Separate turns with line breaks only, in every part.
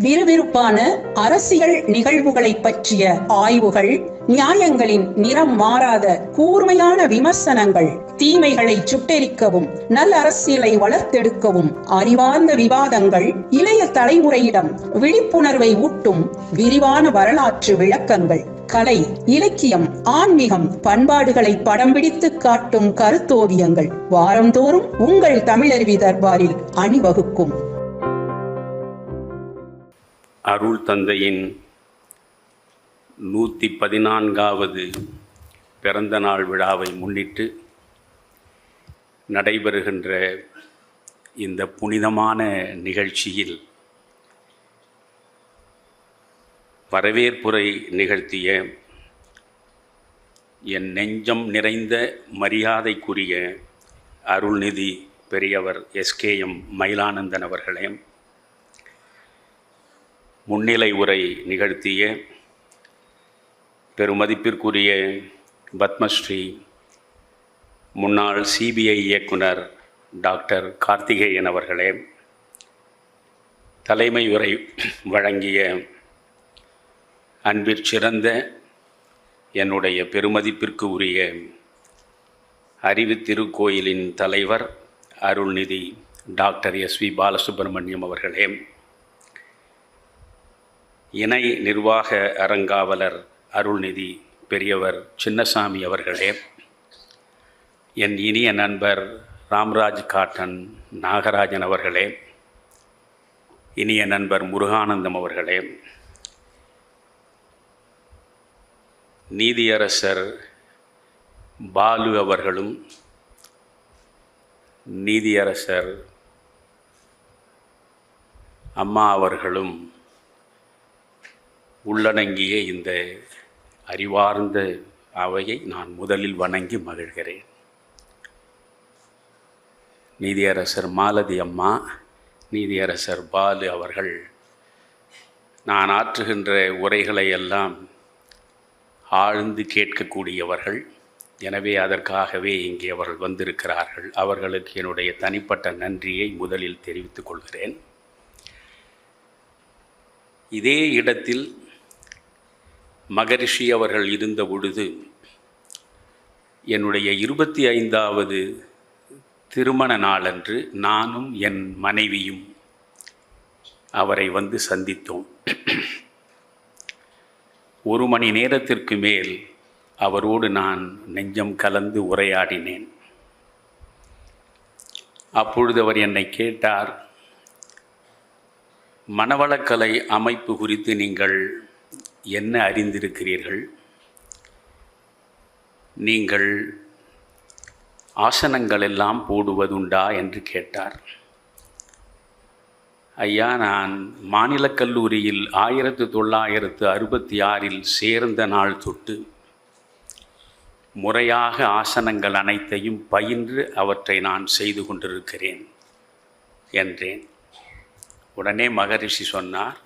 விறுவிறுப்பான அரசியல் நிகழ்வுகளை பற்றிய ஆய்வுகள், நியாயங்களின் நிறம் மாறாத கூர்மையான விமர்சனங்கள், தீமைகளை சுட்டெரிக்கவும் நல்ல அரசியலை வளர்த்தெடுக்கவும் அறிவார்ந்த விவாதங்கள், இளைய தலைமுறையிடம் விழிப்புணர்வை ஊட்டும் விரிவான வரலாற்று விளக்கங்கள், கலை, இலக்கியம், ஆன்மீகம், பண்பாடுகளை படம் பிடித்து காட்டும் கருத்தோவியங்கள் வாரந்தோறும் உங்கள் தமிழருவி தர்பாரில் அணிவகுக்கும்.
அருள் தந்தையின் 114வது பிறந்த நாள் விழாவை முன்னிட்டு நடைபெறுகின்ற இந்த புனிதமான நிகழ்ச்சியில் வரவேற்புரை நிகழ்த்திய என் நெஞ்சம் நிறைந்த மரியாதைக்குரிய அருள்நிதி பெரியவர் எஸ்கேஎம் மயிலானந்தன் அவர்களே, முன்னிலை உரை நிகழ்த்திய பெருமதிப்பிற்குரிய பத்மஸ்ரீ முன்னாள் சிபிஐ இயக்குனர் டாக்டர் கார்த்திகேயன் அவர்களே, தலைமை உரை வழங்கிய அன்பிற்சிறந்த என்னுடைய பெருமதிப்பிற்கு உரிய அறிவு திருக்கோயிலின் தலைவர் அருள்நிதி டாக்டர் எஸ்வி பாலசுப்ரமணியம் அவர்களே, இணை நிர்வாக அறங்காவலர் அருள்நிதி பெரியவர் சின்னசாமி அவர்களே, என் இனிய நண்பர் ராம்ராஜ் காட்டன் நாகராஜன் அவர்களே, இனிய நண்பர் முருகானந்தம் அவர்களே, நீதியரசர் பாலு அவர்களும் நீதியரசர் அம்மா அவர்களும் உள்ளடங்கிய இந்த அறிவார்ந்த அவையை நான் முதலில் வணங்கி மகிழ்கிறேன். நீதியரசர் மாலதி அம்மா, நீதியரசர் பாலு அவர்கள் நான் ஆற்றுகின்ற உரைகளை எல்லாம் ஆழ்ந்து கேட்கக்கூடியவர்கள். எனவே அதற்காகவே இங்கே அவர்கள் வந்திருக்கிறார்கள். அவர்களுக்கு என்னுடைய தனிப்பட்ட நன்றியை முதலில் தெரிவித்துக் கொள்கிறேன். இதே இடத்தில் மகரிஷி அவர்கள் இருந்த பொழுது என்னுடைய 25வது திருமண நாளன்று நானும் என் மனைவியும் அவரை வந்து சந்தித்தோம். 1 மணி நேரத்திற்கு மேல் அவரோடு நான் நெஞ்சம் கலந்து உரையாடினேன். அப்பொழுது அவர் என்னை கேட்டார், மனவளக்கலை அமைப்பு குறித்து நீங்கள் என்ன அறிந்திருக்கிறீர்கள்? நீங்கள் ஆசனங்கள் எல்லாம் போடுவதுண்டா என்று கேட்டார். ஐயா, நான் மாநிலக் கல்லூரியில் 1966 சேர்ந்த நாள் தொட்டு முறையாக ஆசனங்கள் அனைத்தையும் பயின்று அவற்றை நான் செய்து கொண்டிருக்கிறேன் என்றேன். உடனே மகரிஷி சொன்னார்,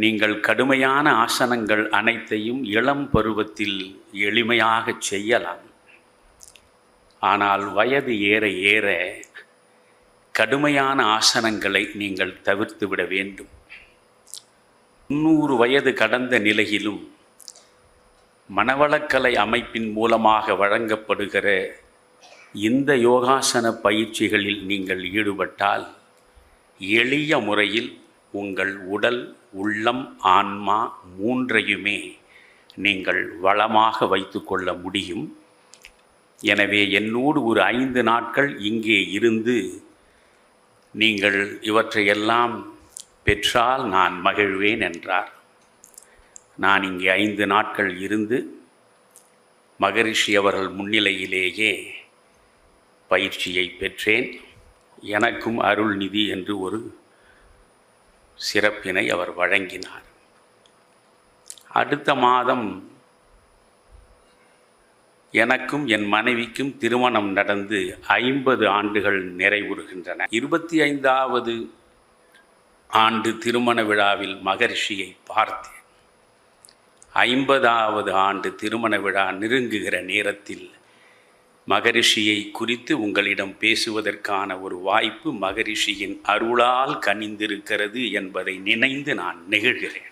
நீங்கள் கடுமையான ஆசனங்கள் அனைத்தையும் இளம் பருவத்தில் எளிமையாக செய்யலாம். ஆனால் வயது ஏற ஏற கடுமையான ஆசனங்களை நீங்கள் தவிர்த்து விட வேண்டும். 90 வயது கடந்த நிலையிலும் மனவளக்கலை அமைப்பின் மூலமாக வழங்கப்படுகிற இந்த யோகாசன பயிற்சிகளில் நீங்கள் ஈடுபட்டால் எளிய முறையில் உங்கள் உடல், உள்ளம், ஆன்மா 3ஐயுமே நீங்கள் வளமாக வைத்து கொள்ள முடியும். எனவே என்னோடு ஒரு 5 நாட்கள் இங்கே இருந்து நீங்கள் இவற்றையெல்லாம் பெற்றால் நான் மகிழ்வேன் என்றார். நான் இங்கே 5 நாட்கள் இருந்து மகரிஷி அவர்கள் முன்னிலையிலேயே பயிற்சியை பெற்றேன். எனக்கும் அருள்நிதி என்று ஒரு சிறப்பினை அவர் வழங்கினார். அடுத்த மாதம் எனக்கும் என் மனைவிக்கும் திருமணம் நடந்து 50 ஆண்டுகள் நிறைவுறுகின்றன. 25வது ஆண்டு திருமண விழாவில் மகரிஷியை பார்த்தேன். 50வது ஆண்டு திருமண விழா நெருங்குகிற நேரத்தில் மகரிஷியை குறித்து உங்களிடம் பேசுவதற்கான ஒரு வாய்ப்பு மகரிஷியின் அருளால் கனிந்திருக்கிறது என்பதை நினைந்து நான் நெகிழ்கிறேன்.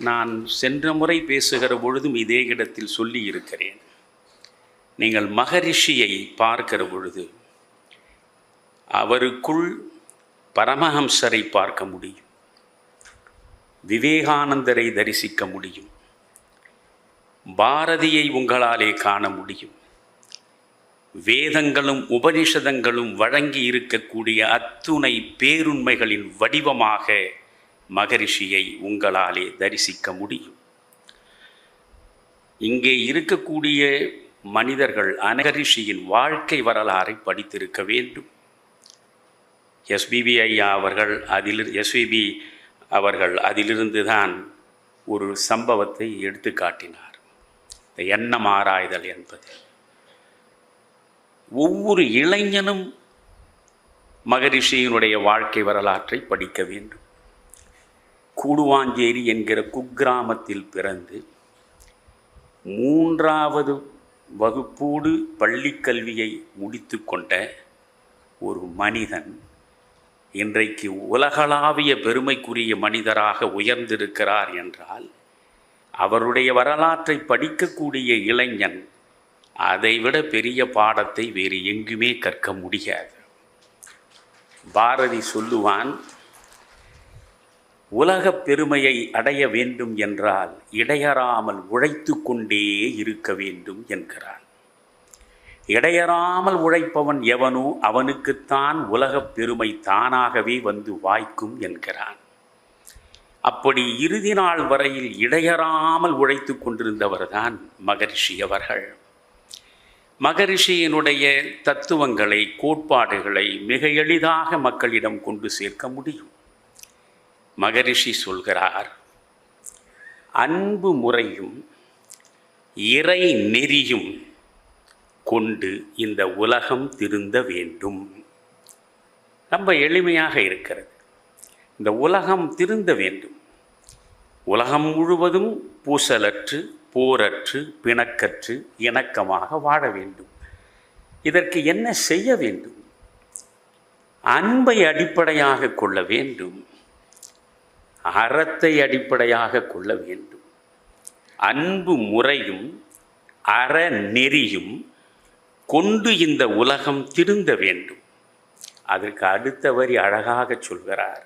நான் சென்ற முறை பேசுகிற பொழுதும் இதே இடத்தில் சொல்லி இருக்கிறேன். நீங்கள் மகரிஷியை பார்க்கிற பொழுது அவருக்குள் பரமஹம்சரை பார்க்க முடியும், விவேகானந்தரை தரிசிக்க முடியும், பாரதியை உங்களாலே காண முடியும். வேதங்களும் உபனிஷதங்களும் வழங்கி இருக்கக்கூடிய அத்துணை பேருண்மைகளின் வடிவமாக மகரிஷியை உங்களாலே தரிசிக்க முடியும். இங்கே இருக்கக்கூடிய மனிதர்கள் மகரிஷியின் வாழ்க்கை வரலாறை படித்திருக்க வேண்டும். எஸ்பிபி அவர்கள் அதிலிருந்து தான் ஒரு சம்பவத்தை எடுத்து காட்டினார். இந்த எண்ணம் ஆராய்தல் என்பது ஒவ்வொரு இளைஞனும் மகரிஷியினுடைய வாழ்க்கை வரலாற்றை படிக்க வேண்டும். கூடுவாஞ்சேரி என்கிற குக்கிராமத்தில் பிறந்து 3வது வகுப்போடு பள்ளிக்கல்வியை முடித்து கொண்ட ஒரு மனிதன் இன்றைக்கு உலகளாவிய பெருமைக்குரிய மனிதராக உயர்ந்திருக்கிறார் என்றால் அவருடைய வரலாற்றை படிக்கக்கூடிய இளைஞன் அதைவிட பெரிய பாடத்தை வேறு எங்குமே கற்க முடியாது. பாரதி சொல்லுவான், உலகப் பெருமையை அடைய வேண்டும் என்றால் இடையறாமல் உழைத்து கொண்டே இருக்க வேண்டும் என்கிறான். இடையறாமல் உழைப்பவன் எவனோ அவனுக்குத்தான் உலகப் பெருமை தானாகவே வந்து வாய்க்கும் என்கிறான். அப்படி இறுதி நாள் வரையில் இடையறாமல் உழைத்து கொண்டிருந்தவர்தான் மகரிஷி அவர்கள். மகரிஷியினுடைய தத்துவங்களை, கோட்பாடுகளை மிக எளிதாக மக்களிடம் கொண்டு சேர்க்க முடியும். மகரிஷி சொல்கிறார், அன்பு முறையும் இறை நெறியும் கொண்டு இந்த உலகம் திருந்த வேண்டும். ரொம்ப எளிமையாக இருக்கிறது. இந்த உலகம் திருந்த வேண்டும். உலகம் முழுவதும் பூசலற்று, போரற்று, பிணக்கற்று, இணக்கமாக வாழ வேண்டும். இதற்கு என்ன செய்ய வேண்டும்? அன்பை அடிப்படையாக கொள்ள வேண்டும். அறத்தை அடிப்படையாக கொள்ள வேண்டும். அன்பு முறையும் அறநெறியும் கொண்டு இந்த உலகம் திருந்த வேண்டும். அதற்கு அடுத்த வரி அழகாக சொல்கிறார்,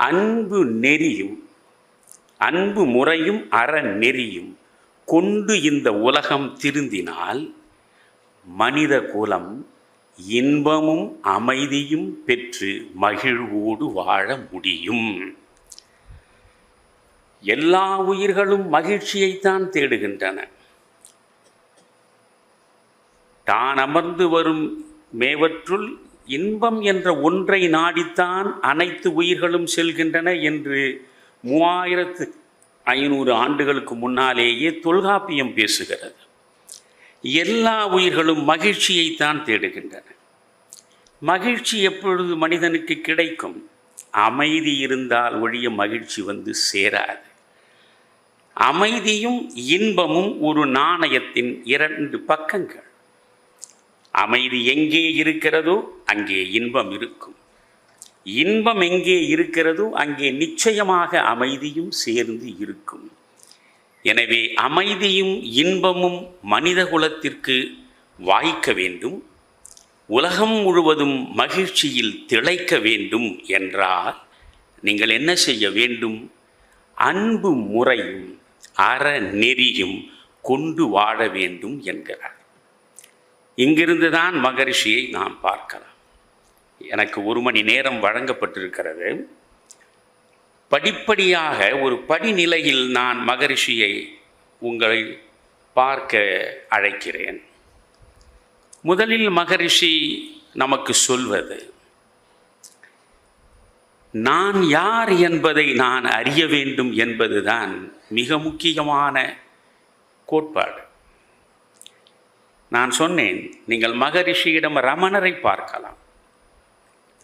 அன்பு நெறியும் அன்பு முறையும் அறநெறியும் கொண்டு இந்த உலகம் திருந்தினால் மனித குலம் இன்பமும் அமைதியும் பெற்று மகிழ்வோடு வாழ முடியும். எல்லா உயிர்களும் மகிழ்ச்சியைத்தான் தேடுகின்றன. தான் அமர்ந்து வரும் மேவற்றுள் இன்பம் என்ற ஒன்றை நாடித்தான் அனைத்து உயிர்களும் செல்கின்றன என்று 3500 ஆண்டுகளுக்கு முன்னாலேயே தொல்காப்பியம் பேசுகிறது. எல்லா உயிர்களும் மகிழ்ச்சியைத்தான் தேடுகின்றன. மகிழ்ச்சி எப்பொழுது மனிதனுக்கு கிடைக்கும்? அமைதி இருந்தால் ஒழிய மகிழ்ச்சி வந்து சேராது. அமைதியும் இன்பமும் ஒரு நாணயத்தின் 2 பக்கங்கள். அமைதி எங்கே இருக்கிறதோ அங்கே இன்பம் இருக்கும். இன்பம் எங்கே இருக்கிறதோ அங்கே நிச்சயமாக அமைதியும் சேர்ந்து இருக்கும். எனவே அமைதியும் இன்பமும் மனித குலத்திற்கு வாய்க்க வேண்டும். உலகம் முழுவதும் மகிழ்ச்சியில் திளைக்க வேண்டும் என்றால் நீங்கள் என்ன செய்ய வேண்டும்? அன்பு முறையும் அறநெறியும் கொண்டு வாழ வேண்டும் என்கிறார். இங்கிருந்து தான் மகரிஷியை நாம் பார்க்கலாம். எனக்கு 1 மணி நேரம் வழங்கப்பட்டிருக்கிறது. படிப்படியாக ஒரு படிநிலையில் நான் மகரிஷியை உங்களை பார்க்க அழைக்கிறேன். முதலில் மகரிஷி நமக்கு சொல்வது, நான் யார் என்பதை நான் அறிய வேண்டும் என்பதுதான் மிக முக்கியமான கோட்பாடு. நான் சொன்னேன், நீங்கள் மகரிஷியிடம் ரமணரை பார்க்கலாம்,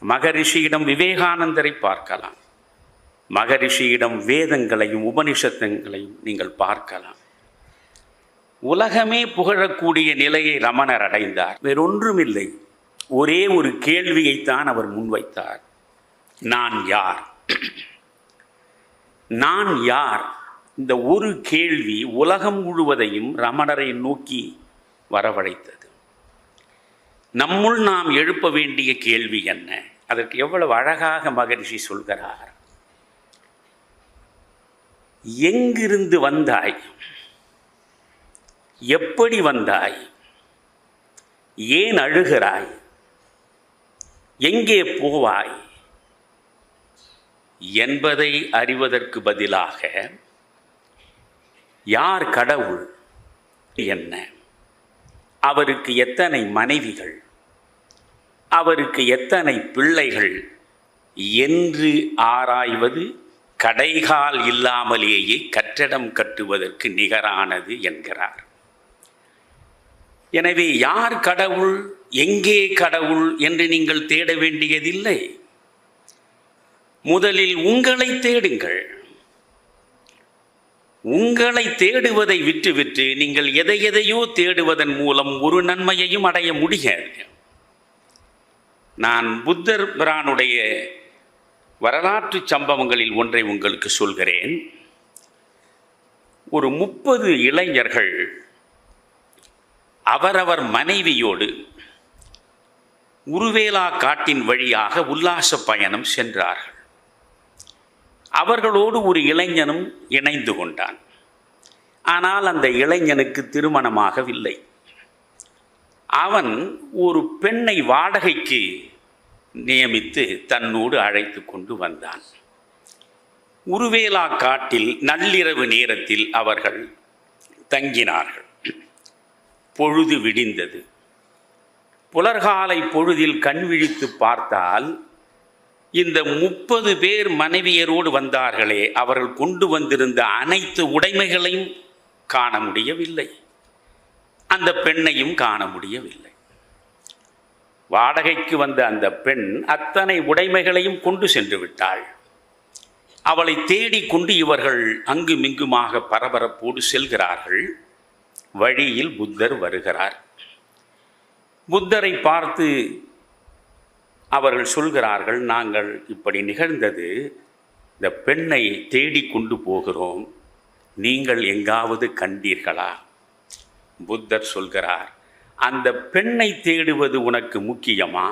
மகரிஷியிடம் விவேகானந்தரை பார்க்கலாம், மகரிஷியிடம் வேதங்களையும் உபனிஷத்துங்களையும் நீங்கள் பார்க்கலாம். உலகமே புகழக்கூடிய நிலையை ரமணர் அடைந்தார். வேறொன்றுமில்லை, ஒரே ஒரு கேள்வியைத்தான் அவர் முன்வைத்தார். நான் யார்? நான் யார்? இந்த ஒரு கேள்வி உலகம் முழுவதையும் ரமணரை நோக்கி வரவழைத்தது. நம்முள் நாம் எழுப்ப வேண்டிய கேள்வி என்ன? அதற்கு எவ்வளவு அழகாக மகரிஷி சொல்கிறார். எங்கிருந்து வந்தாய்? எப்படி வந்தாய்? ஏன் அழுகிறாய்? எங்கே போவாய் என்பதை அறிவதற்கு பதிலாக யார் கடவுள், என்ன, அவருக்கு எத்தனை மனைவிகள், அவருக்கு எத்தனை பிள்ளைகள் என்று ஆராய்வது கடைகால் இல்லாமலேயே கட்டடம் கட்டுவதற்கு நிகரானது என்கிறார். எனவே யார் கடவுள், எங்கே கடவுள் என்று நீங்கள் தேட வேண்டியதில்லை. முதலில் உங்களை தேடுங்கள். உங்களை தேடுவதை விட்டுவிட்டு நீங்கள் எதையோ தேடுவதன் மூலம் ஒரு நன்மையையும் அடைய முடியாது. நான் புத்தர் பிரானுடைய வரலாற்று சம்பவங்களில் ஒன்றை உங்களுக்கு சொல்கிறேன். ஒரு 30 இளைஞர்கள் அவரவர் மனைவியோடு உருவேலா காட்டின் வழியாக உல்லாச பயணம் சென்றார்கள். அவர்களோடு ஒரு இளைஞனும் இணைந்து கொண்டான். ஆனால் அந்த இளைஞனுக்கு திருமணமாகவில்லை. அவன் ஒரு பெண்ணை வாடகைக்கு நியமித்து தன்னோடு அழைத்து கொண்டு வந்தான். உருவேலா காட்டில் நள்ளிரவு நேரத்தில் அவர்கள் தங்கினார்கள். பொழுது விடிந்தது. புலர்காலை பொழுதில் கண் விழித்து பார்த்தால் இந்த 30 பேர் மனைவியரோடு வந்தார்களே, அவர்கள் கொண்டு வந்திருந்த அனைத்து உடைமைகளையும் காண முடியவில்லை. அந்த பெண்ணையும் காண முடியவில்லை. வாடகைக்கு வந்த அந்த பெண் அத்தனை உடைமைகளையும் கொண்டு சென்று விட்டாள். அவளை தேடிக்கொண்டு இவர்கள் அங்குமிங்குமாக பரபரப்போடு செல்கிறார்கள். வழியில் புத்தர் வருகிறார். புத்தரை பார்த்து அவர்கள் சொல்கிறார்கள், நாங்கள் இப்படி நிகழ்ந்தது, இந்த பெண்ணை தேடிக்கொண்டு போகிறோம், நீங்கள் எங்காவது கண்டீர்களா? புத்தர் சொல்கிறார், அந்த பெண்ணை தேடுவது உனக்கு முக்கியமா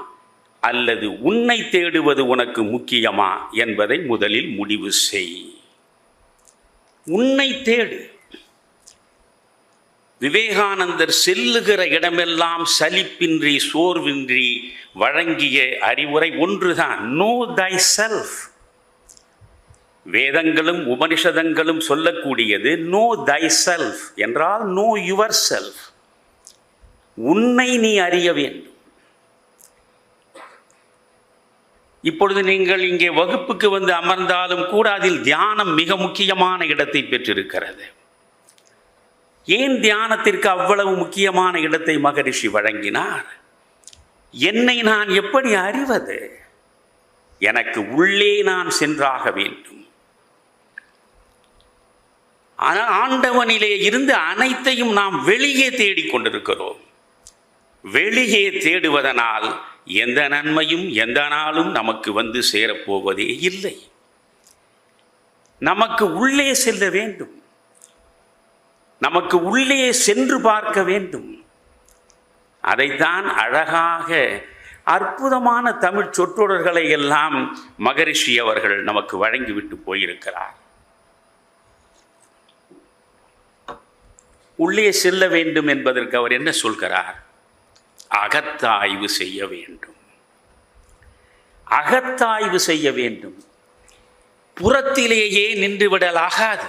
அல்லது உன்னை தேடுவது உனக்கு முக்கியமா என்பதை முதலில் முடிவு செய். உன்னை தேடு. விவேகானந்தர் செல்லுகிற இடமெல்லாம் சலிப்பின்றி சோர்வின்றி வழங்கிய அறிவுரை ஒன்றுதான், நோ தை செல்ஃப். வேதங்களும் உபனிஷதங்களும் சொல்லக்கூடியது நோ தை செல்ஃப் என்றால் நோ யுவர் செல்ஃப். உன்னை நீ அறிய வேண்டும். இப்பொழுது நீங்கள் இங்கே வகுப்புக்கு வந்து அமர்ந்தாலும் கூட அதில் தியானம் மிக முக்கியமான இடத்தை பெற்றிருக்கிறது. ஏன் தியானத்திற்கு அவ்வளவு முக்கியமான இடத்தை மகரிஷி வழங்கினார்? என்னை நான் எப்படி அறிவது? எனக்கு உள்ளே நான் சென்றாக வேண்டும். ஆனால் ஆண்டவனிலே இருந்து அனைத்தையும் நாம் வெளியே தேடிக்கொண்டிருக்கிறோம். வெளியே தேடுவதனால் எந்த நன்மையும் எந்த நாளும் நமக்கு வந்து சேரப்போவதே இல்லை. நமக்கு உள்ளே செல்ல வேண்டும். நமக்கு உள்ளே சென்று பார்க்க வேண்டும். அதைத்தான் அழகாக அற்புதமான தமிழ் சொற்றொடர்களை எல்லாம் மகரிஷி அவர்கள் நமக்கு வழங்கிவிட்டு போயிருக்கிறார். உள்ளே செல்ல வேண்டும் என்பதற்கு அவர் என்ன சொல்கிறார்? அகத்தாய்வு செய்ய வேண்டும். அகத்தாய்வு செய்ய வேண்டும். புறத்திலேயே நின்றுவிடலாகாது.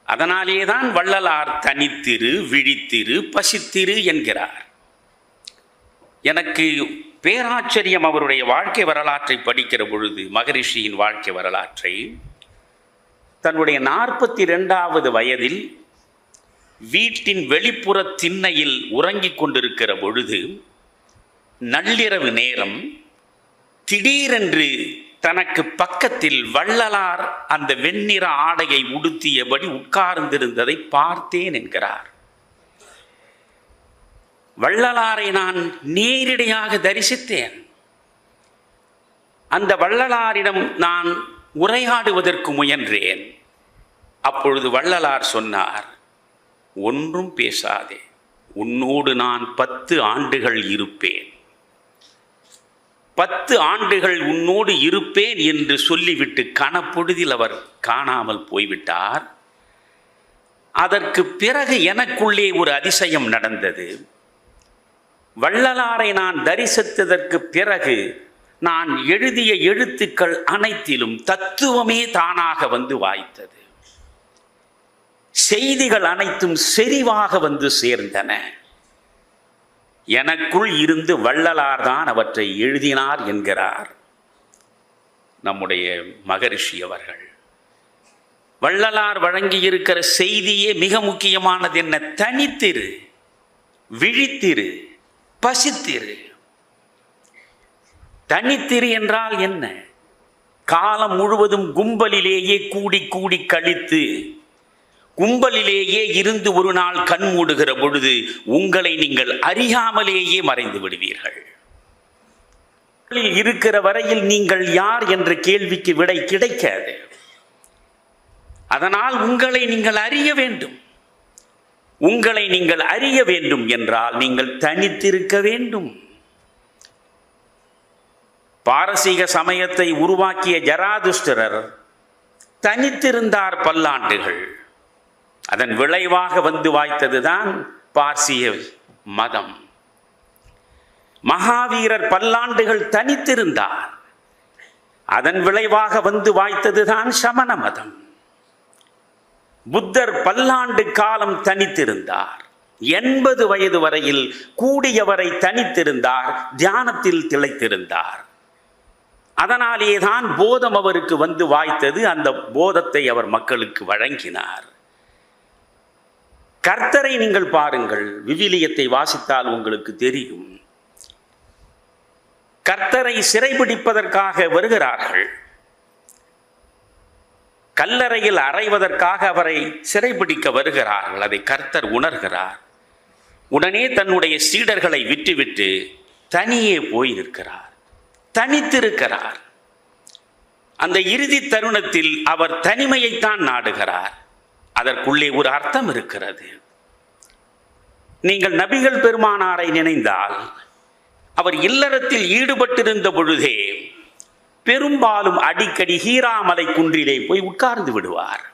அதனாலேதான் வள்ளலார் தனித்திரு, விழித்திரு, பசித்திரு என்கிறார். எனக்கு பேராச்சரியம் அவருடைய வாழ்க்கை வரலாற்றை படிக்கிற பொழுது, மகரிஷியின் வாழ்க்கை வரலாற்றை, தன்னுடைய 42வது வயதில் வீட்டின் வெளிப்புற திண்ணையில் உறங்கிக் கொண்டிருக்கிற பொழுது நள்ளிரவு நேரம் திடீரென்று தனக்கு பக்கத்தில் வள்ளலார் அந்த வெண்ணிற ஆடையை உடுத்தியபடி உட்கார்ந்திருந்ததை பார்த்தேன் என்கிறார். வள்ளலாரை நான் நேரடியாக தரிசித்தேன். அந்த வள்ளலாரிடம் நான் உரையாடுவதற்கு முயன்றேன். அப்பொழுது வள்ளலார் சொன்னார், ஒன்றும் பேசாதே, உன்னோடு நான் 10 ஆண்டுகள் இருப்பேன், 10 ஆண்டுகள் உன்னோடு இருப்பேன் என்று சொல்லிவிட்டு கணப்பொழுதில் அவர் காணாமல் போய்விட்டார். அதற்கு பிறகு எனக்குள்ளே ஒரு அதிசயம் நடந்தது. வள்ளலாரை நான் தரிசித்ததற்கு பிறகு நான் எழுதிய எழுத்துக்கள் அனைத்திலும் தத்துவமே தானாக வந்து வாய்த்தது. செய்திகள் அனைத்தும் செறிவாக வந்து சேர்ந்தன. எனக்குள் இருந்து வள்ளலார் தான் அவற்றை எழுதினார் என்கிறார் நம்முடைய மகரிஷி அவர்கள். வள்ளலார் வழங்கியிருக்கிற செய்தியே மிக முக்கியமானது என்ன? தனித்திரு, விழித்திரு, பசித்திரு. தனித்திரு என்றால் என்ன? காலம் முழுவதும் கும்பலிலேயே கூடி கூடி கழித்து கும்பலிலேயே இருந்து ஒரு நாள் கண் மூடுகிற பொழுது உங்களை நீங்கள் அறியாமலேயே மறைந்து விடுவீர்கள். இருக்கிற வரையில் நீங்கள் யார் என்ற கேள்விக்கு விடை கிடைக்காது. அதனால் உங்களை நீங்கள் அறிய வேண்டும். உங்களை நீங்கள் அறிய வேண்டும் என்றால் நீங்கள் தனித்திருக்க வேண்டும். பாரசீக சமயத்தை உருவாக்கிய ஜராதுஷ்டரர் தனித்திருந்தார் பல்லாண்டுகள். அதன் விளைவாக வந்து வாய்த்ததுதான் பார்சிய மதம். மகாவீரர் பல்லாண்டுகள் தனித்திருந்தார். அதன் விளைவாக வந்து வாய்த்ததுதான் சமண மதம். புத்தர் பல்லாண்டு காலம் தனித்திருந்தார். 80 வயது வரையில் கூடியவரை தனித்திருந்தார், தியானத்தில் திளைத்திருந்தார். அதனாலேதான் போதம் அவருக்கு வந்து வாய்த்தது. அந்த போதத்தை அவர் மக்களுக்கு வழங்கினார். கர்த்தரை நீங்கள் பாருங்கள், விவிலியத்தை வாசித்தால் உங்களுக்கு தெரியும். கர்த்தரை சிறைபிடிப்பதற்காக வருகிறார்கள். கல்லறையில் அறைவதற்காக அவரை சிறைபிடிக்க வருகிறார்கள். அதை கர்த்தர் உணர்கிறார். உடனே தன்னுடைய சீடர்களை விட்டுவிட்டு தனியே போய் நிற்கிறார், தனித்திருக்கிறார். அந்த இறுதி தருணத்தில் அவர் தனிமையைத்தான் நாடுகிறார். அதற்குள்ளே ஒரு அர்த்தம் இருக்கிறது. நீங்கள் நபிகள் பெருமானாரை நினைந்தால் அவர் இல்லறத்தில் ஈடுபட்டிருந்த பொழுதே பெரும்பாலும் அடிக்கடி ஹீராமலை குன்றிலே போய் உட்கார்ந்து விடுவார்.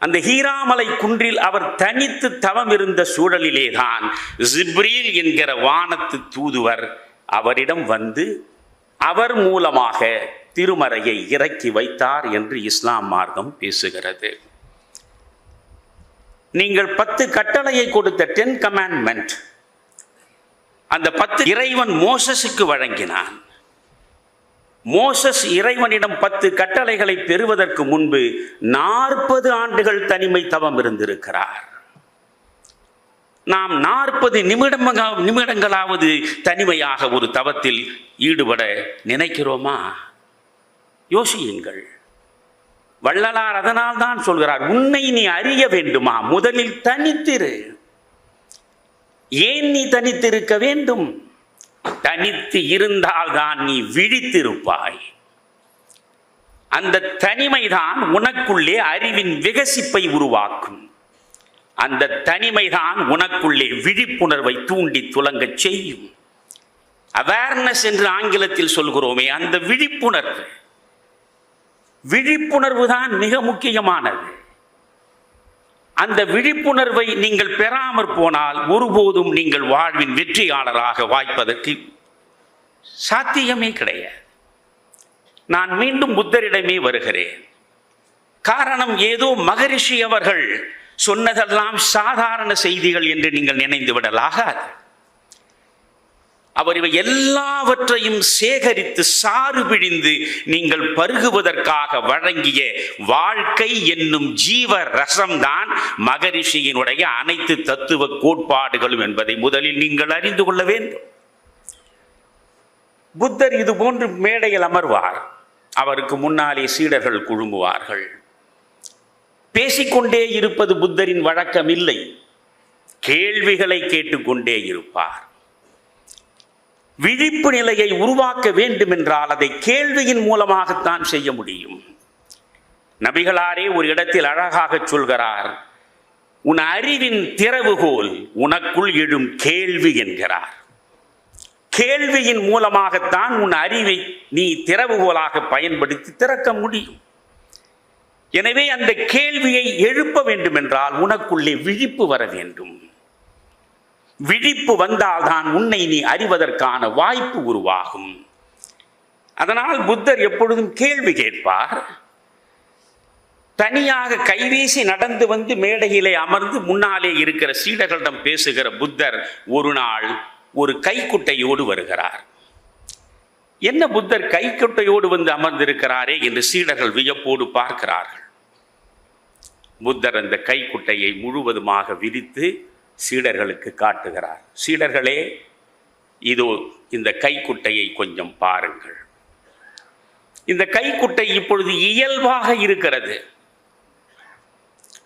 அந்த ஹீராமலை குன்றில் அவர் தனித்து தவம் இருந்த சூழலிலேதான் ஜிப்ரீல் என்கிற வானத்து தூதுவர் அவரிடம் வந்து அவர் மூலமாக திருமறையை இறக்கி வைத்தார் என்று இஸ்லாம் மார்க்கம் பேசுகிறது. நீங்கள் 10 கட்டளையை கொடுத்த 10 கமாண்ட்மெண்ட், அந்த 10 இறைவன் மோசஸுக்கு வழங்கினான். மோசஸ் இறைவனிடம் 10 கட்டளைகளை பெறுவதற்கு முன்பு 40 ஆண்டுகள் தனிமை தவம் இருந்திருக்கிறார். நாம் 40 நிமிடங்களாவது தனிமையாக ஒரு தவத்தில் ஈடுபட நினைக்கிறோமா? யோசியுங்கள். வள்ளலார் அதனால் தான் சொல்கிறார், உன்னை நீ அறிய வேண்டுமா, முதலில் தனித்திரு. ஏன் நீ தனித்திருக்க வேண்டும்? தனித்து இருந்தால்தான் நீ விழித்திருப்பாய். அந்த தனிமைதான் உனக்குள்ளே அறிவின் விகசிப்பை உருவாக்கும். அந்த தனிமைதான் உனக்குள்ளே விழிப்புணர்வை தூண்டி துலங்கச் செய்யும். அவேர்னஸ் என்று ஆங்கிலத்தில் சொல்கிறோமே, அந்த விழிப்புணர்வு தான் மிக முக்கியமானது. அந்த விழிப்புணர்வை நீங்கள் பெறாமற் போனால் ஒருபோதும் நீங்கள் வாழ்வின் வெற்றியாளராக வாய்ப்பதற்கு சாத்தியமே கிடையாது. நான் மீண்டும் புத்தரிடமே வருகிறேன். காரணம், ஏதோ மகரிஷி அவர்கள் சொன்னதெல்லாம் சாதாரண செய்திகள் என்று நீங்கள் நினைந்து விடலாகாது. அவர் இவை எல்லாவற்றையும் சேகரித்து சாறு பிழிந்து நீங்கள் பருகுவதற்காக வழங்கிய வாழ்க்கை என்னும் ஜீவ ரசம்தான் மகரிஷியினுடைய அனைத்து தத்துவ கோட்பாடுகளும் என்பதை முதலில் நீங்கள் அறிந்து கொள்ள வேண்டும். புத்தர் இது போன்று மேடையில் அமர்வார். அவருக்கு முன்னாலே சீடர்கள் குழுமுவார்கள். பேசிக்கொண்டே இருப்பது புத்தரின் வழக்கம் இல்லை. கேள்விகளை கேட்டுக்கொண்டே இருப்பார். விழிப்பு நிலையை உருவாக்க வேண்டும் என்றால் அதை கேள்வியின் மூலமாகத்தான் செய்ய முடியும். நபிகளாரே ஒரு இடத்தில் அழகாக சொல்கிறார், உன் அறிவின் திறவுகோல் உனக்குள் எழும் கேள்வி என்கிறார். கேள்வியின் மூலமாகத்தான் உன் அறிவை நீ திறவுகோலாக பயன்படுத்தி திறக்க முடியும். எனவே அந்த கேள்வியை எழுப்ப வேண்டும் என்றால் உனக்குள்ளே விழிப்பு வர வேண்டும். விழிப்பு வந்தால்தான் உன்னை நீ அறிவதற்கான வாய்ப்பு உருவாகும். அதனால் புத்தர் எப்பொழுதும் கேள்வி கேட்பார். தனியாக கைவீசி நடந்து வந்து மேடையிலே அமர்ந்து முன்னாலே இருக்கிற சீடர்களிடம் பேசுகிற புத்தர் ஒரு நாள் ஒரு கைக்குட்டையோடு வருகிறார். என்ன புத்தர் கைக்குட்டையோடு வந்து அமர்ந்திருக்கிறாரே என்று சீடர்கள் வியப்போடு பார்க்கிறார்கள். புத்தர் அந்த கைக்குட்டையை முழுவதுமாக விரித்து சீடர்களுக்கு காட்டுகிறார். சீடர்களே, இதோ இந்த கைக்குட்டையை கொஞ்சம் பாருங்கள். இந்த கைக்குட்டை இப்பொழுது இயல்பாக இருக்கிறது.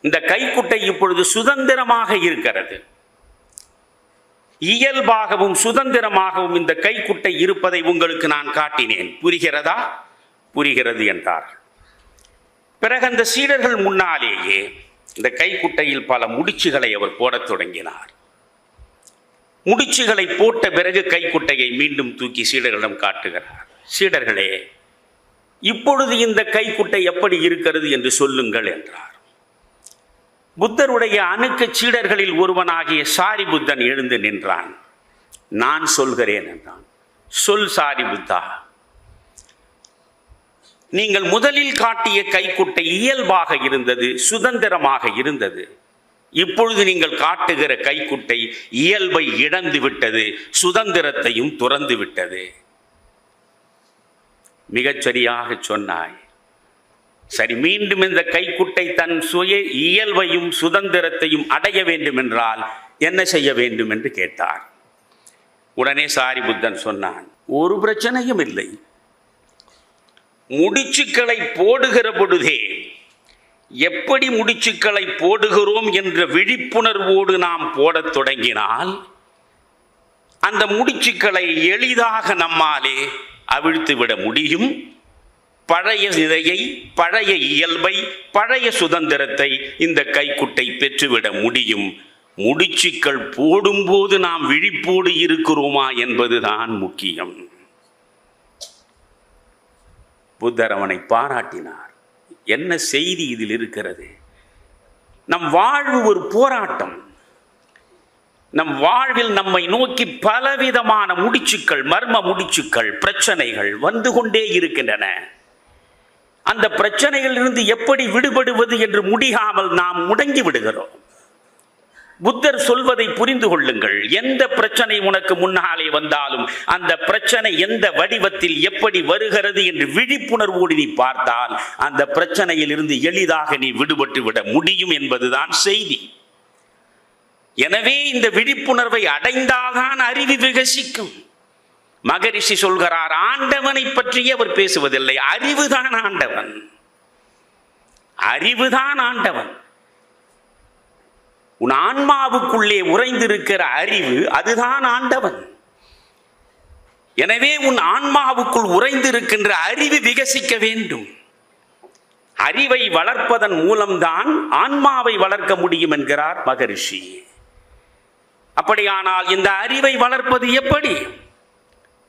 இந்த கைக்குட்டை இப்பொழுது சுதந்திரமாக இருக்கிறது. இயல்பாகவும் சுதந்திரமாகவும் இந்த கைக்குட்டை இருப்பதை உங்களுக்கு நான் காட்டினேன். புரிகிறதா? புரிகிறது என்றார்கள். பிறகு அந்த சீடர்கள் முன்னாலேயே இந்த கைக்குட்டையில் பல முடிச்சுகளை அவர் போடத் தொடங்கினார். முடிச்சுகளை போட்ட பிறகு கைக்குட்டையை மீண்டும் தூக்கி சீடர்களிடம் காட்டுகிறார். சீடர்களே, இப்பொழுது இந்த கைக்குட்டை எப்படி இருக்கிறது என்று சொல்லுங்கள் என்றார். புத்தருடைய அணுக்க சீடர்களில் ஒருவனாகிய சாரிபுத்தன் எழுந்து நின்றான். நான் சொல்கிறேன் என்றான். சொல் சாரிபுத்தா. நீங்கள் முதலில் காட்டிய கைக்குட்டை இயல்பாக இருந்தது, சுதந்திரமாக இருந்தது. இப்பொழுது நீங்கள் காட்டுகிற கைக்குட்டை இயல்பை இழந்து விட்டது, சுதந்திரத்தையும் துறந்து விட்டது. மிகச்சரியாக சொன்னாய். சரி, மீண்டும் இந்த கைக்குட்டை தன் சுய இயல்பையும் சுதந்திரத்தையும் அடைய வேண்டும் என்றால் என்ன செய்ய வேண்டும் என்று கேட்டார். உடனே சாரிபுத்தன் சொன்னான், ஒரு பிரச்சனையும் இல்லை. முடிச்சுக்களை போடுகிற பொழுதே எப்படி முடிச்சுக்களை போடுகிறோம் என்ற விழிப்புணர்வோடு நாம் போடத் தொடங்கினால் அந்த முடிச்சுக்களை எளிதாக நம்மாலே அவிழ்த்து விட முடியும். பழைய நிலையை, பழைய இயல்பை, பழைய சுதந்திரத்தை இந்த கைக்குட்டை பெற்றுவிட முடியும். முடிச்சுக்கள் போடும்போது நாம் விழிப்போடு இருக்கிறோமா என்பதுதான் முக்கியம். புத்தர் அவனை பாராட்டினார். என்ன செய்தி இதில் இருக்கிறது? நம் வாழ்வு ஒரு போராட்டம். நம் வாழ்வில் நம்மை நோக்கி பலவிதமான முடிச்சுக்கள், மர்ம முடிச்சுக்கள், பிரச்சனைகள் வந்து கொண்டே இருக்கின்றன. அந்த பிரச்சனைகளிலிருந்து எப்படி விடுபடுவது என்று முடியாமல் நாம் முடங்கி விடுகிறோம். புத்தர் சொல்வதை புரிந்து கொள்ளுங்கள். எந்த பிரச்சனை உனக்கு முன்னாலே வந்தாலும் அந்த பிரச்சனை எந்த வடிவத்தில் எப்படி வருகிறது என்று விழிப்புணர்வோடு நீ பார்த்தால் அந்த பிரச்சனையில் இருந்து எளிதாக நீ விடுபட்டு விட முடியும் என்பதுதான் செய்தி. எனவே இந்த விழிப்புணர்வை அடைந்தால்தான் அறிவு விகசிக்கும். மகரிஷி சொல்கிறார், ஆண்டவனை பற்றி அவர் பேசுவதில்லை, அறிவுதான் ஆண்டவன். அறிவுதான் ஆண்டவன். உன் ஆன்மாவுக்குள்ளே உறைந்திருக்கிற அறிவு, அதுதான் ஆண்டவன். எனவே உன் ஆன்மாவுக்குள் உறைந்திருக்கின்ற அறிவு விகசிக்க வேண்டும். அறிவை வளர்ப்பதன் மூலம்தான் ஆன்மாவை வளர்க்க முடியும் என்கிறார் மகரிஷி. அப்படியானால் இந்த அறிவை வளர்ப்பது எப்படி?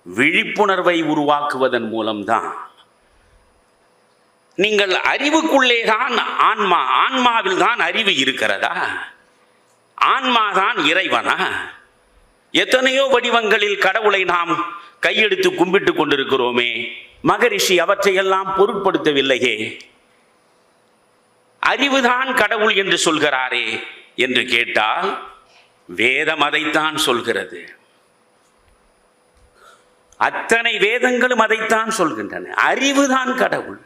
விழிப்புணர்வை உருவாக்குவதன் மூலம்தான். நீங்கள் அறிவுக்குள்ளே தான் ஆன்மா, ஆன்மாவில் தான் அறிவு இருக்கிறதா? ஆன்மாதான் இறைவனா? எத்தனையோ வடிவங்களில் கடவுளை நாம் கையெடுத்து கும்பிட்டு கொண்டிருக்கிறோமே, மகரிஷி அவற்றையெல்லாம் பொருட்படுத்தவில்லையே. அறிவுதான் கடவுள் என்று சொல்கிறாரே என்று கேட்டால் வேதம் அதைத்தான் சொல்கிறது. அத்தனை வேதங்களும் அதைத்தான் சொல்கின்றன. அறிவுதான் கடவுள்.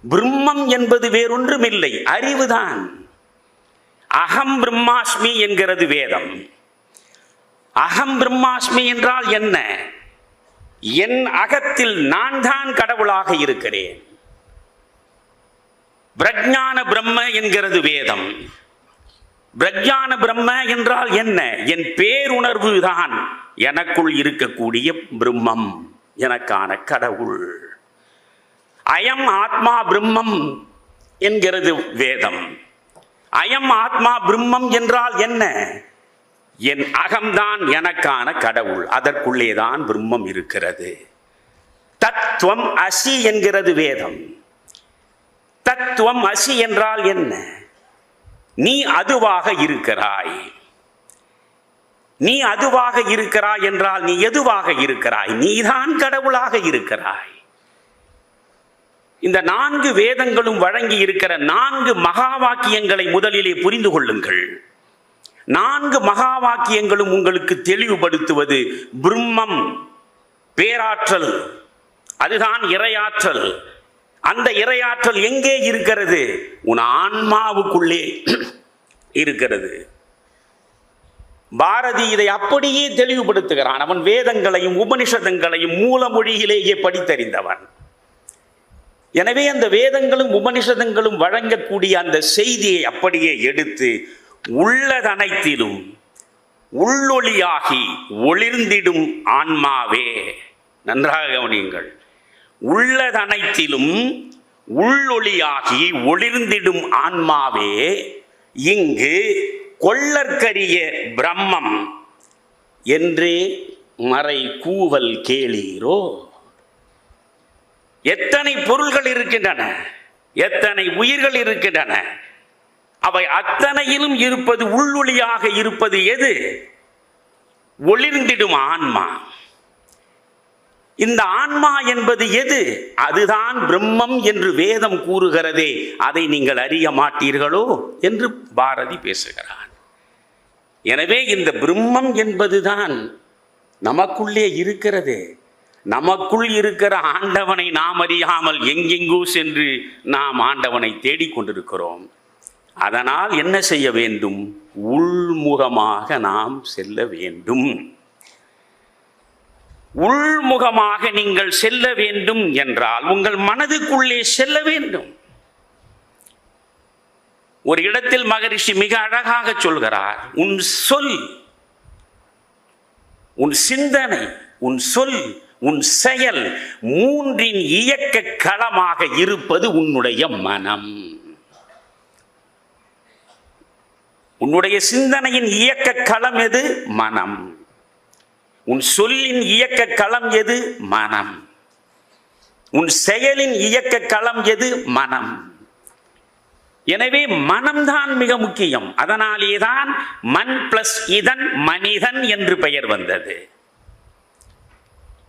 பிரம்மம் என்பது வேறொன்றும் இல்லை, அறிவுதான். அகம் பிரம்மாஸ்மி என்கிறது வேதம். அகம் பிரம்மாஸ்மி என்றால் என்ன? என் அகத்தில் நான் தான் கடவுளாக இருக்கிறேன். பிரஜ்ஞான பிரம்ம என்கிறது வேதம். பிரஜ்ஞான பிரம்ம என்றால் என்ன? என் பேருணர்வு தான் எனக்குள் இருக்கக்கூடிய பிரம்மம், எனக்கான கடவுள். அயம் ஆத்மா பிரம்மம் என்கிறது வேதம். அயம் ஆத்மா பிரம்மம் என்றால் என்ன? என் அகம்தான் எனக்கான கடவுள், அதற்குள்ளேதான் பிரம்மம் இருக்கிறது. தத்துவம் அசி என்கிறது வேதம். தத்துவம் அசி என்றால் என்ன? நீ அதுவாக இருக்கிறாய். நீ அதுவாக இருக்கிறாய் என்றால் நீ எதுவாக இருக்கிறாய்? நீதான் கடவுளாக இருக்கிறாய். இந்த 4 வேதங்களும் வழங்கி இருக்கிற 4 மகா வாக்கியங்களை முதலிலே புரிந்து கொள்ளுங்கள். 4 மகா வாக்கியங்களும் உங்களுக்கு தெளிவுபடுத்துவது பிரம்மம் பேராற்றல், அதுதான் இறையாற்றல். அந்த இறையாற்றல் எங்கே இருக்கிறது? உன் ஆன்மாவுக்குள்ளே இருக்கிறது. பாரதி இதை அப்படியே தெளிவுபடுத்துகிறான். அவன் வேதங்களையும் உபனிஷதங்களையும் மூல மொழியிலேயே படித்தறிந்தவன். எனவே அந்த வேதங்களும் உபனிஷதங்களும் வழங்கக்கூடிய அந்த செய்தியை அப்படியே எடுத்து உள்ளதனைத்திலும் உள்ளொளியாகி ஒளிர்ந்திடும் ஆன்மாவே. நன்றாக கவனியுங்கள். உள்ளதனைத்திலும் உள்ளொளியாகி ஒளிர்ந்திடும் ஆன்மாவே, இங்கு கொள்ளற்கரிய பிரம்மம் என்றே மறை கூவல் கேளீரோ. எத்தனை பொருள்கள் இருக்கின்றன, எத்தனை உயிர்கள் இருக்கின்றன. அவை அத்தனையிலும் இருப்பது, உள்ளொளியாக இருப்பது எது? ஒளிர்ந்திடும் ஆன்மா. இந்த ஆன்மா என்பது எது? அதுதான் பிரம்மம் என்று வேதம் கூறுகிறதே, அதை நீங்கள் அறிய மாட்டீர்களோ என்று பாரதி பேசுகிறான். எனவே இந்த பிரம்மம் என்பதுதான் நமக்குள்ளே இருக்கிறது. நமக்குள் இருக்கிற ஆண்டவனை நாம் அறியாமல் எங்கெங்கோ சென்று நாம் ஆண்டவனை தேடிக்கொண்டிருக்கிறோம். அதனால் என்ன செய்ய வேண்டும்? உள்முகமாக நாம் செல்ல வேண்டும். உள்முகமாக நீங்கள் செல்ல வேண்டும் என்றால் உங்கள் மனதுக்குள்ளே செல்ல வேண்டும். ஒரு இடத்தில் மகரிஷி மிக அழகாக சொல்கிறார், உன் சொல், உன் சிந்தனை, உன் சொல், உன் செயல் மூன்றின் இயக்க களமாக இருப்பது உன்னுடைய மனம். உன்னுடைய சிந்தனையின் இயக்க களம் எது? மனம். உன் சொல்லின் இயக்க களம் எது? மனம். உன் செயலின் இயக்க களம் எது? மனம். எனவே மனம்தான் மிக முக்கியம். அதனாலேதான் மண் பிளஸ் இதன் மனிதன் என்று பெயர் வந்தது.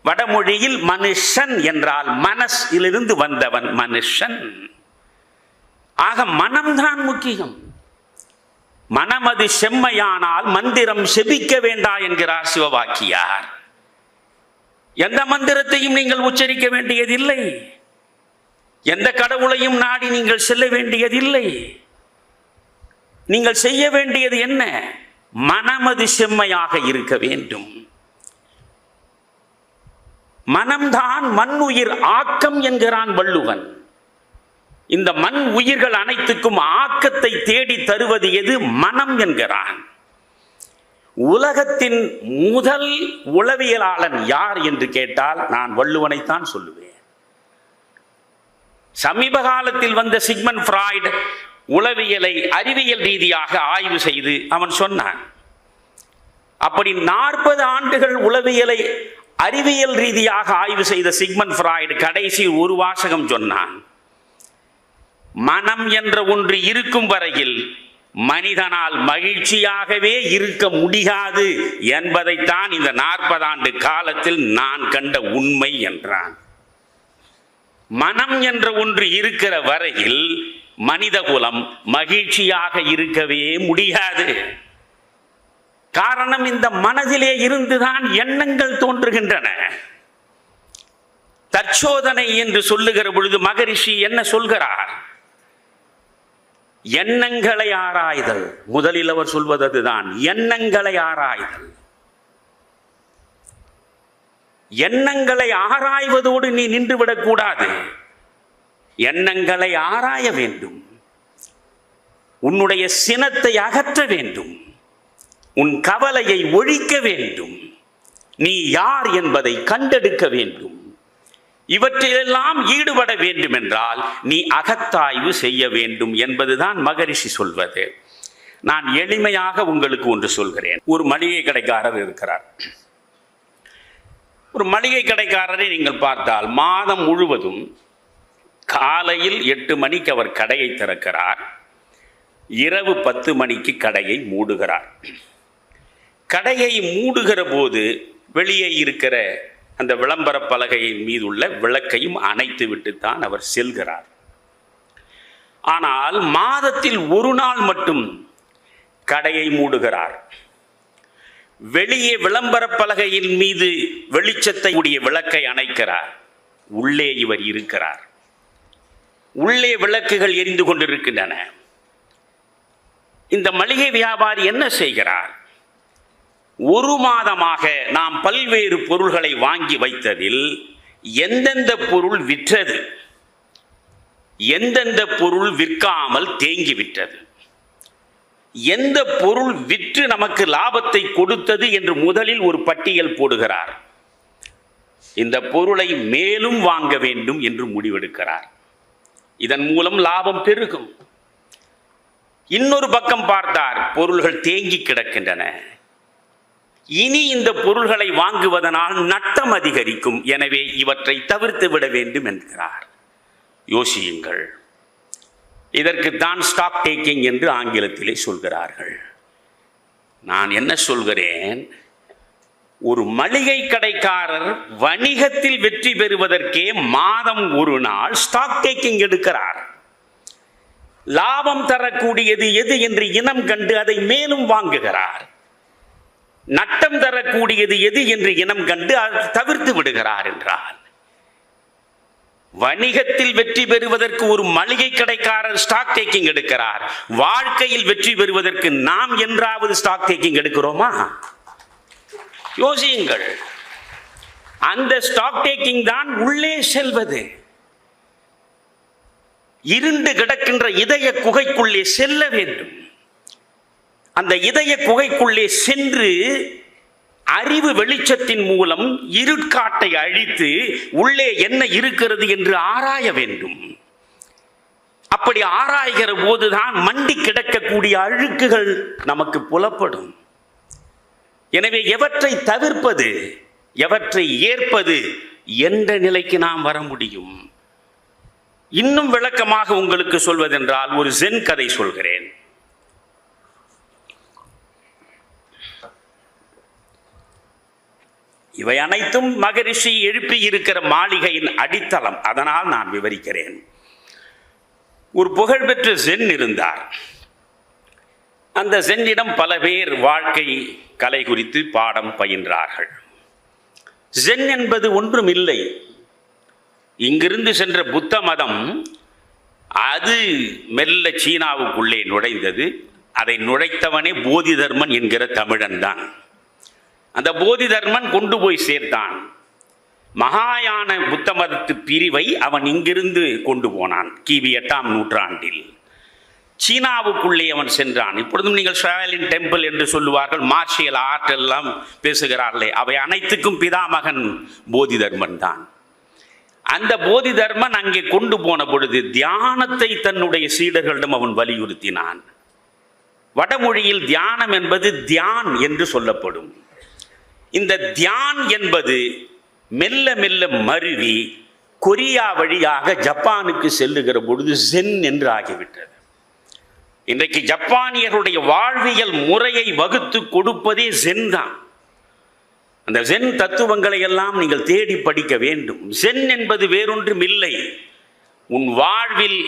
வடமொழியில் மனுஷன் என்றால் மனசிலிருந்து வந்தவன் மனுஷன். ஆக மனம்தான் முக்கியம். மனமது செம்மையானால் மந்திரம் செபிக்க வேண்டா என்கிறார் சிவவாக்கியார். எந்த மந்திரத்தையும் நீங்கள் உச்சரிக்க வேண்டியதில்லை. எந்த கடவுளையும் நாடி நீங்கள் செல்ல வேண்டியதில்லை. நீங்கள் செய்ய வேண்டியது என்ன? மனமது செம்மையாக இருக்க வேண்டும். மனம்தான் மண்ணுயிர் ஆக்கம் என்கிறான் வள்ளுவன். இந்த மண் உயிர்கள் அனைத்துக்கும் ஆக்கத்தை தேடி தருவது எது? மனம் என்கிறான். உலகத்தின் முதல் உளவியலாளன் யார் என்று கேட்டால் நான் வள்ளுவனைத்தான் சொல்லுவேன். சமீப காலத்தில் வந்த சிக்மண்ட் ஃப்ராய்டு உளவியலை அறிவியல் ரீதியாக ஆய்வு செய்து அவன் சொன்னான். அப்படி 40 ஆண்டுகள் உளவியலை அறிவியல் ரீதியாக ஆய்வு செய்த சிக்மண்ட் ஃப்ராய்டு கடைசி ஒரு வாசகம் சொன்னான், மனம் என்ற ஒன்று இருக்கும் வரையில் மனிதனால் மகிழ்ச்சியாகவே இருக்க முடியாது என்பதைத்தான் இந்த 40 ஆண்டு காலத்தில் நான் கண்ட உண்மை என்றான். மனம் என்ற ஒன்று இருக்கிற வரையில் மனித குலம் மகிழ்ச்சியாக இருக்கவே முடியாது. காரணம், இந்த மனதிலே இருந்துதான் எண்ணங்கள் தோன்றுகின்றன. தற்சோதனை என்று சொல்லுகிற பொழுது மகரிஷி என்ன சொல்கிறார்? எண்ணங்களை ஆராய்தல். முதலில் அவர் சொல்வது அதுதான், எண்ணங்களை ஆராய்தல். எண்ணங்களை ஆராய்வதோடு நீ நின்றுவிடக்கூடாது. எண்ணங்களை ஆராய வேண்டும். உன்னுடைய சினத்தை அகற்ற வேண்டும். உன் கவலையை ஒழிக்க வேண்டும். நீ யார் என்பதை கண்டெடுக்க வேண்டும். இவற்றிலெல்லாம் ஈடுபட வேண்டும் என்றால் நீ அகத்தாய்வு செய்ய வேண்டும் என்பதுதான் மகரிஷி சொல்வது. நான் எளிமையாக உங்களுக்கு ஒன்று சொல்கிறேன். ஒரு மளிகை கடைக்காரர் இருக்கிறார். ஒரு மளிகை கடைக்காரரை நீங்கள் பார்த்தால் மாதம் முழுவதும் காலையில் 8 மணிக்கு அவர் கடையை திறக்கிறார், இரவு 10 மணிக்கு கடையை மூடுகிறார். கடையை மூடுகிற போது வெளியே இருக்கிற அந்த விளம்பர பலகையின் மீது உள்ள விளக்கையும் அணைத்து விட்டுத்தான் அவர் செல்கிறார். ஆனால் மாதத்தில் ஒரு நாள் மட்டும் கடையை மூடுகிறார். வெளியே விளம்பர பலகையின் மீது வெளிச்சத்தை உடைய விளக்கை அணைக்கிறார். உள்ளே இவர் இருக்கிறார். உள்ளே விளக்குகள் எரிந்து கொண்டிருக்கின்றன. இந்த மளிகை வியாபாரி என்ன செய்கிறார்? ஒரு மாதமாக நாம் பல்வேறு பொருள்களை வாங்கி வைத்ததில் எந்தெந்த பொருள் விற்றது, எந்தெந்த பொருள் விற்காமல் தேங்கிவிட்டது, எந்த பொருள் விற்று நமக்கு லாபத்தை கொடுத்தது என்று முதலில் ஒரு பட்டியல் போடுகிறார். இந்த பொருளை மேலும் வாங்க வேண்டும் என்று முடிவெடுக்கிறார். இதன் மூலம் லாபம் பெருகும். இன்னொரு பக்கம் பார்த்தார், பொருள்கள் தேங்கி கிடக்கின்றன. இனி இந்த பொருள்களை வாங்குவதனால் நட்டம் அதிகரிக்கும், எனவே இவற்றை தவிர்த்து விட வேண்டும் என்கிறார். யோசியுங்கள். இதற்குத்தான் ஸ்டாக் டேக்கிங் என்று ஆங்கிலத்திலே சொல்கிறார்கள். நான் என்ன சொல்கிறேன்? ஒரு மளிகை கடைக்காரர் வணிகத்தில் வெற்றி பெறுவதற்கே மாதம் ஒரு நாள் ஸ்டாக் டேக்கிங் எடுக்கிறார். லாபம் தரக்கூடியது எது என்று இனம் கண்டு அதை மேலும் வாங்குகிறார். நட்டம் தரக்கூடியது எது என்று இனம் கண்டு அதை தவிர்த்து விடுகிறார் என்றால், வணிகத்தில் வெற்றி பெறுவதற்கு ஒரு மளிகை கடைக்காரர் ஸ்டாக் டேக்கிங் எடுக்கிறார். வாழ்க்கையில் வெற்றி பெறுவதற்கு நாம் என்றாவது ஸ்டாக் டேக்கிங் எடுக்கிறோமா? யோசியுங்கள். அந்த ஸ்டாக் டேக்கிங் தான் உள்ளே செல்வது. இருண்டு கிடக்கின்ற இதய குகைக்குள்ளே செல்ல வேண்டும். அந்த இதய குகைக்குள்ளே சென்று அறிவு வெளிச்சத்தின் மூலம் இருட்காட்டை அழித்து உள்ளே என்ன இருக்கிறது என்று ஆராய வேண்டும். அப்படி ஆராய்கிற போதுதான் மண்டி கிடக்கக்கூடிய அழுக்குகள் நமக்கு புலப்படும். எனவே எவற்றை தவிர்ப்பது, எவற்றை ஏற்பது என்ற நிலைக்கு நாம் வர முடியும். இன்னும் விளக்கமாக உங்களுக்கு சொல்வதென்றால் ஒரு ஜென் கதை சொல்கிறேன். இவை அனைத்தும் மகரிஷி எழுப்பி இருக்கிற மாளிகையின் அடித்தளம். அதனால் நான் விவரிக்கிறேன். ஒரு புகழ்பெற்ற ஜென் இருந்தார். அந்த ஜென்னிடம் பல பேர் வாழ்க்கை கலை குறித்து பாடம் பயின்றார்கள். ஜென் என்பது ஒன்றும் இல்லை. இங்கிருந்து சென்ற புத்த மதம் அது மெல்ல சீனாவுக்குள்ளே நுழைந்தது. அதை நுழைத்தவனே போதி தர்மன் என்கிற தமிழன் தான். அந்த போதி தர்மன் கொண்டு போய் சேர்த்தான். மகாயான புத்த மதத்து பிரிவை அவன் இங்கிருந்து கொண்டு போனான். கிபி 8ஆம் நூற்றாண்டில் சீனாவுக்குள்ளே அவன் சென்றான். இப்பொழுதும் நீங்கள் ஷாலின் டெம்பிள் என்று சொல்லுவார்கள். மார்ஷியல் ஆர்ட் எல்லாம் பேசுகிறார்களே, அவை அனைத்துக்கும் பிதாமகன் போதி தர்மன் தான். அந்த போதி தர்மன் அங்கே கொண்டு போன பொழுது தியானத்தை தன்னுடைய சீடர்களிடம் அவன் வலியுறுத்தினான். வடமொழியில் தியானம் என்பது தியான் என்று சொல்லப்படும். இந்த தியான் என்பது மெல்ல மெல்ல மருவி கொரியா வழியாக ஜப்பானுக்கு செல்லுகிற பொழுது ஜென் என்று ஆகிவிட்டது. இன்றைக்கு ஜப்பானியருடைய வாழ்வியல் முறையை வகுத்து கொடுப்பதே ஜென் தான். அந்த ஜென் தத்துவங்களை எல்லாம் நீங்கள் தேடி படிக்க வேண்டும். ஜென் என்பது வேறொன்றும் இல்லை. உன் வாழ்வில்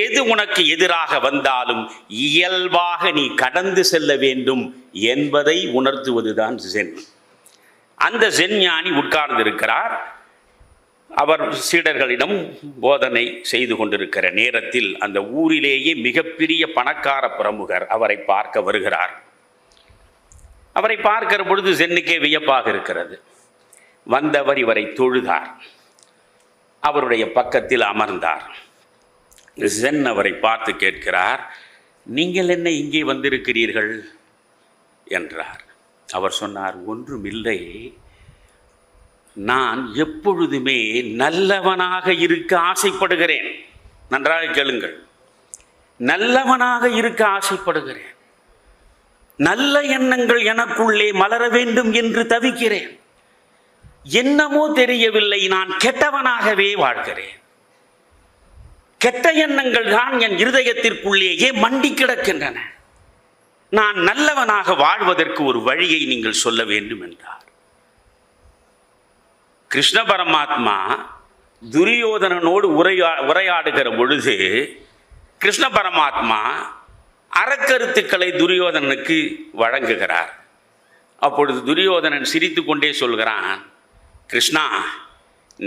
எது உனக்கு எதிராக வந்தாலும் இயல்பாக நீ கடந்து செல்ல வேண்டும் என்பதை உணர்த்துவதுதான் ஜென். அந்த ஜென் ஞானி உட்கார்ந்திருக்கிறார். அவர் சீடர்களிடம் போதனை செய்து கொண்டிருக்கிற நேரத்தில் அந்த ஊரிலேயே மிகப்பெரிய பணக்கார பிரமுகர் அவரை பார்க்க வருகிறார். அவரை பார்க்கிற பொழுது ஜென்னுக்கே வியப்பாக இருக்கிறது. வந்தவர் இவரை தொழுதார். அவருடைய பக்கத்தில் அமர்ந்தார். சென் அவரை பார்த்து கேட்கிறார், நீங்கள் என்ன இங்கே வந்திருக்கிறீர்கள் என்றார். அவர் சொன்னார், ஒன்றுமில்லை, நான் எப்பொழுதுமே நல்லவனாக இருக்க ஆசைப்படுகிறேன். நன்றாக கேளுங்கள், நல்லவனாக இருக்க ஆசைப்படுகிறேன். நல்ல எண்ணங்கள் எனக்குள்ளே மலர வேண்டும் என்று தவிக்கிறேன். என்னமோ தெரியவில்லை, நான் கெட்டவனாகவே வாழ்கிறேன். கெட்ட எண்ணங்கள் தான் என் இருதயத்திற்குள்ளேயே மண்டி கிடக்கின்றன. நான் நல்லவனாக வாழ்வதற்கு ஒரு வழியை நீங்கள் சொல்ல வேண்டும் என்றார். கிருஷ்ண பரமாத்மா துரியோதனனோடு உரையாடுகிற பொழுது கிருஷ்ண பரமாத்மா அறக்கருத்துக்களை துரியோதனனுக்கு வழங்குகிறார். அப்பொழுது துரியோதனன் சிரித்து கொண்டே சொல்கிறான், கிருஷ்ணா,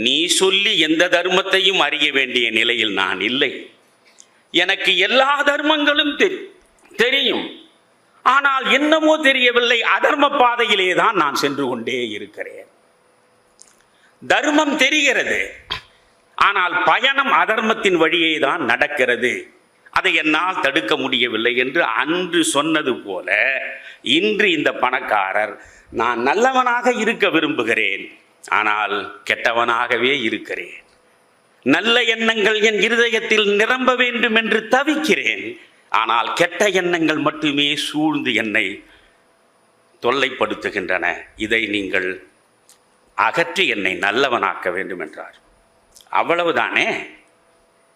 நீ சொல்லி எந்த தர்மத்தையும் அறிய வேண்டிய நிலையில் நான் இல்லை. எனக்கு எல்லா தர்மங்களும் தெரியும். ஆனால் என்னமோ தெரியவில்லை, அதர்ம பாதையிலே தான் நான் சென்று கொண்டே இருக்கிறேன். தர்மம் தெரிகிறது, ஆனால் பயணம் அதர்மத்தின் வழியே தான் நடக்கிறது. அதை என்னால் தடுக்க முடியவில்லை என்று அன்று சொன்னது போல இன்று இந்த பணக்காரர், நான் நல்லவனாக இருக்க விரும்புகிறேன், ஆனால் கெட்டவனாகவே இருக்கிறேன். நல்ல எண்ணங்கள் என் இருதயத்தில் நிரம்ப வேண்டும் என்று தவிக்கிறேன், ஆனால் கெட்ட எண்ணங்கள் மட்டுமே சூழ்ந்து என்னை தொல்லைப்படுத்துகின்றன. இதை நீங்கள் அகற்றி என்னை நல்லவனாக்க வேண்டும் என்றார். அவ்வளவுதானே,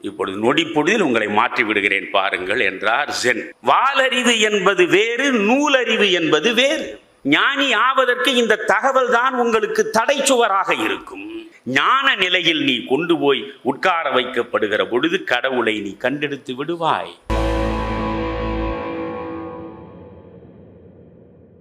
இப்பொழுது நொடி பொழுதில் உங்களை மாற்றி விடுகிறேன் பாருங்கள் என்றார் சென். வாலறிவு என்பது வேறு, நூலறிவு என்பது வேறு. ஞானி ஆவதற்கு இந்த தகவல் தான் உங்களுக்கு தடை சுவராக இருக்கும். ஞான நிலையில் நீ கொண்டு போய் உட்கார வைக்கப்படுகிற பொழுது கடவுளை நீ கண்டெடுத்து விடுவாய்.